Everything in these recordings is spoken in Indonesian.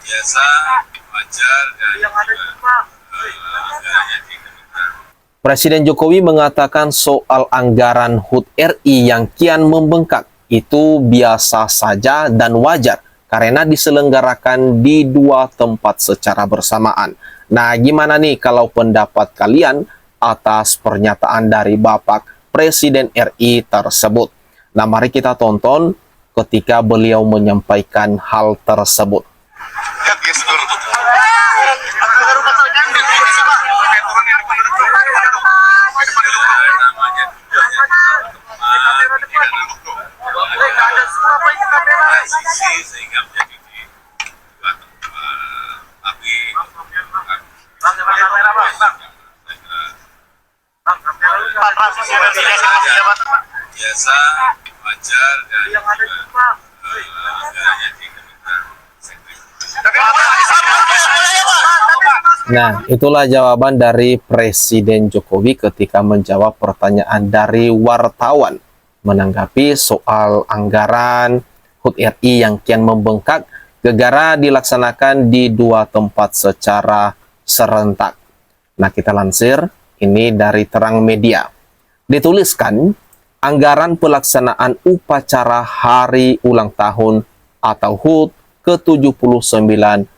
biasa, wajar, dan juga anggarannya dikeluarkan. Presiden Jokowi mengatakan soal anggaran HUT RI yang kian membengkak itu biasa saja dan wajar karena diselenggarakan di dua tempat secara bersamaan. Nah, gimana nih kalau pendapat kalian atas pernyataan dari Bapak Presiden RI tersebut? Nah, mari kita tonton ketika beliau menyampaikan hal tersebut. Sehingga menjadi tapi biasa, wajar, dan juga anggarannya dikeluarkan. Nah, itulah jawaban dari Presiden Jokowi ketika menjawab pertanyaan dari wartawan menanggapi soal anggaran HUT RI yang kian membengkak gara dilaksanakan di dua tempat secara serentak. Nah, kita lansir ini dari Terang Media. Dituliskan, anggaran pelaksanaan upacara Hari Ulang Tahun atau HUT ke-79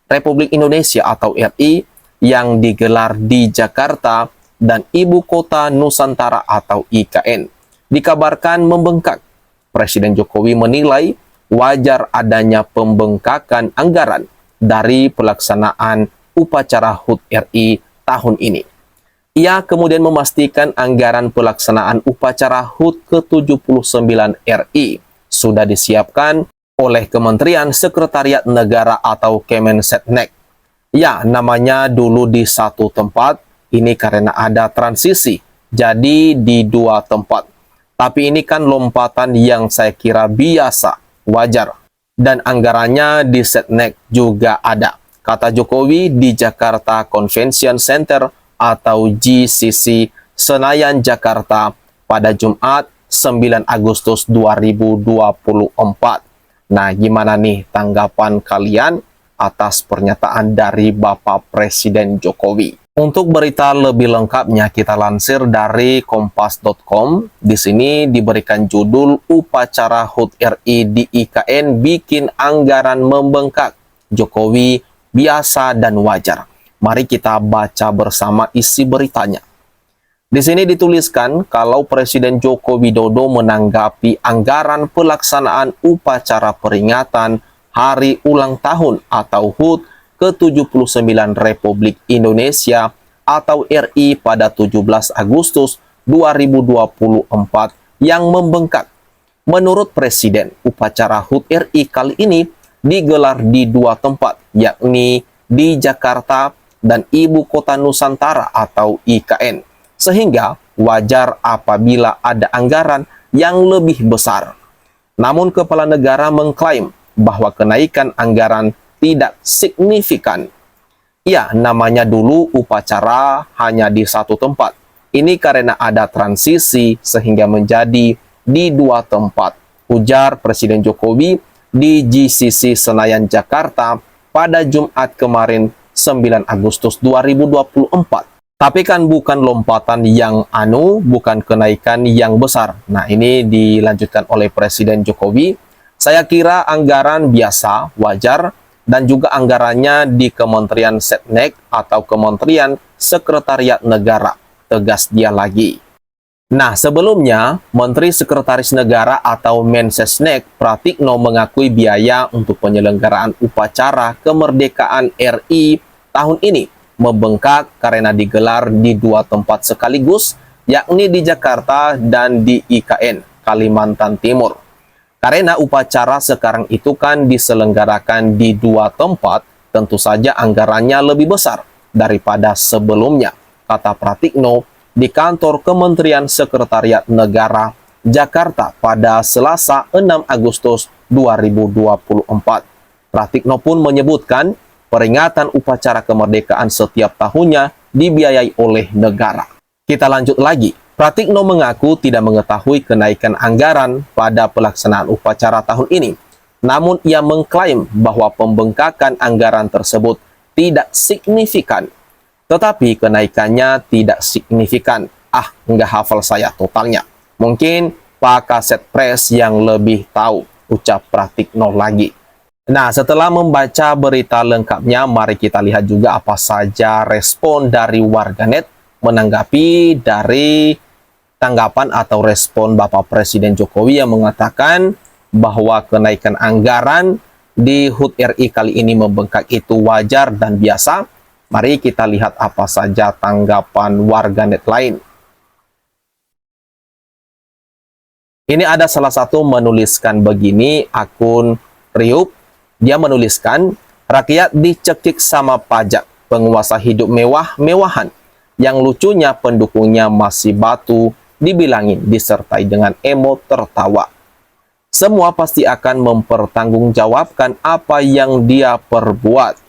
Republik Indonesia atau RI yang digelar di Jakarta dan Ibu Kota Nusantara atau IKN dikabarkan membengkak. Presiden Jokowi menilai wajar adanya pembengkakan anggaran dari pelaksanaan upacara HUT RI tahun ini. Ia kemudian memastikan anggaran pelaksanaan upacara HUT ke-79 RI sudah disiapkan oleh Kementerian Sekretariat Negara atau Kemensetnek. Ya, namanya dulu di satu tempat, ini karena ada transisi, jadi di dua tempat. Tapi ini kan lompatan yang saya kira biasa, wajar. Dan anggarannya di Setnek juga ada. Kata Jokowi di Jakarta Convention Center atau GCC Senayan, Jakarta pada Jumat 9 Agustus 2024. Nah, gimana nih tanggapan kalian atas pernyataan dari Bapak Presiden Jokowi? Untuk berita lebih lengkapnya kita lansir dari kompas.com. Di sini diberikan judul Upacara HUT RI di IKN bikin anggaran membengkak. Jokowi biasa dan wajar. Mari kita baca bersama isi beritanya. Di sini dituliskan kalau Presiden Joko Widodo menanggapi anggaran pelaksanaan upacara peringatan Hari Ulang Tahun atau HUT ke-79 Republik Indonesia atau RI pada 17 Agustus 2024 yang membengkak. Menurut Presiden, upacara HUT RI kali ini digelar di dua tempat, yakni di Jakarta dan Ibu Kota Nusantara atau IKN. Sehingga wajar apabila ada anggaran yang lebih besar. Namun Kepala Negara mengklaim bahwa kenaikan anggaran tidak signifikan. Ya, namanya dulu upacara hanya di satu tempat. Ini karena ada transisi sehingga menjadi di dua tempat. Ujar Presiden Jokowi di GCC Senayan, Jakarta pada Jumat kemarin 9 Agustus 2024. Tapi kan bukan lompatan yang bukan kenaikan yang besar. Nah, ini dilanjutkan oleh Presiden Jokowi. Saya kira anggaran biasa, wajar, dan juga anggarannya di Kementerian Setnek atau Kementerian Sekretariat Negara. Tegas dia lagi. Nah, sebelumnya, Menteri Sekretaris Negara atau Mensesnek Pratikno mengakui biaya untuk penyelenggaraan upacara kemerdekaan RI tahun ini membengkak karena digelar di dua tempat sekaligus, yakni di Jakarta dan di IKN, Kalimantan Timur. Karena upacara sekarang itu kan diselenggarakan di dua tempat, tentu saja anggarannya lebih besar daripada sebelumnya, kata Pratikno di kantor Kementerian Sekretariat Negara, Jakarta pada Selasa 6 Agustus 2024. Pratikno pun menyebutkan peringatan upacara kemerdekaan setiap tahunnya dibiayai oleh negara. Kita lanjut lagi. Pratikno mengaku tidak mengetahui kenaikan anggaran pada pelaksanaan upacara tahun ini. Namun ia mengklaim bahwa pembengkakan anggaran tersebut tidak signifikan. Tetapi kenaikannya tidak signifikan. Nggak hafal saya totalnya. Mungkin Pak Kaset Pres yang lebih tahu, ucap Pratikno lagi. Nah, setelah membaca berita lengkapnya, mari kita lihat juga apa saja respon dari warganet menanggapi dari tanggapan atau respon Bapak Presiden Jokowi yang mengatakan bahwa kenaikan anggaran di HUT RI kali ini membengkak itu wajar dan biasa. Mari kita lihat apa saja tanggapan warganet lain. Ini ada salah satu menuliskan begini, akun Riup. Dia menuliskan, rakyat dicekik sama pajak, penguasa hidup mewah-mewahan. Yang lucunya pendukungnya masih batu, dibilangin disertai dengan emo tertawa. Semua pasti akan mempertanggungjawabkan apa yang dia perbuat.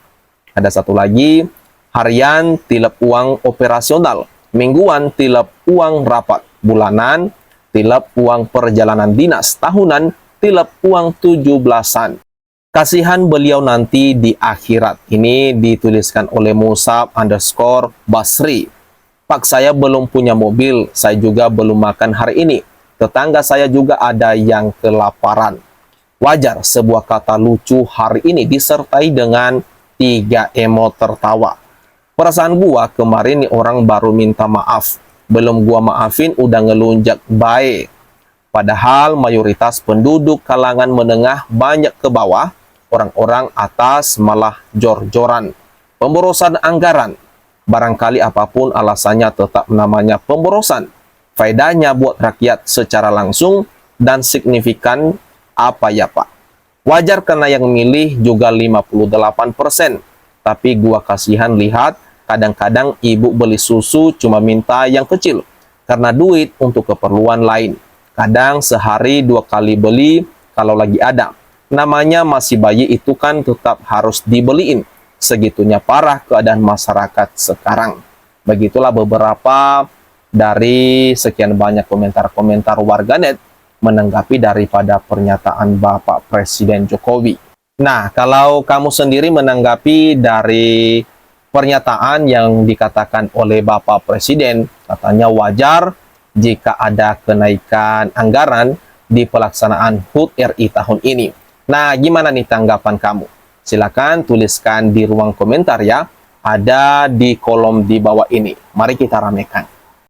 Ada satu lagi, harian tilep uang operasional, mingguan tilep uang rapat, bulanan tilep uang perjalanan dinas, tahunan tilep uang 17-an. Kasihan beliau nanti di akhirat. Ini dituliskan oleh Musab_Basri. Pak, saya belum punya mobil, saya juga belum makan hari ini. Tetangga saya juga ada yang kelaparan. Wajar sebuah kata lucu hari ini disertai dengan 3 emo tertawa. Perasaan gua kemarin nih orang baru minta maaf. Belum gua maafin udah ngelunjak bae. Padahal mayoritas penduduk kalangan menengah banyak ke bawah, orang-orang atas malah jor-joran. Pemborosan anggaran. Barangkali apapun alasannya tetap namanya pemborosan. Faedahnya buat rakyat secara langsung dan signifikan apa ya Pak? Wajar karena yang milih juga 58%. Tapi gua kasihan lihat kadang-kadang ibu beli susu cuma minta yang kecil karena duit untuk keperluan lain. Kadang sehari 2 kali beli kalau lagi ada. Namanya masih bayi itu kan tetap harus dibeliin. Segitunya parah keadaan masyarakat sekarang. Begitulah beberapa dari sekian banyak komentar-komentar warganet menanggapi daripada pernyataan Bapak Presiden Jokowi. Nah, kalau kamu sendiri menanggapi dari pernyataan yang dikatakan oleh Bapak Presiden, katanya wajar jika ada kenaikan anggaran di pelaksanaan HUT RI tahun ini. Nah, gimana nih tanggapan kamu? Silakan tuliskan di ruang komentar ya, ada di kolom di bawah ini. Mari kita ramekan.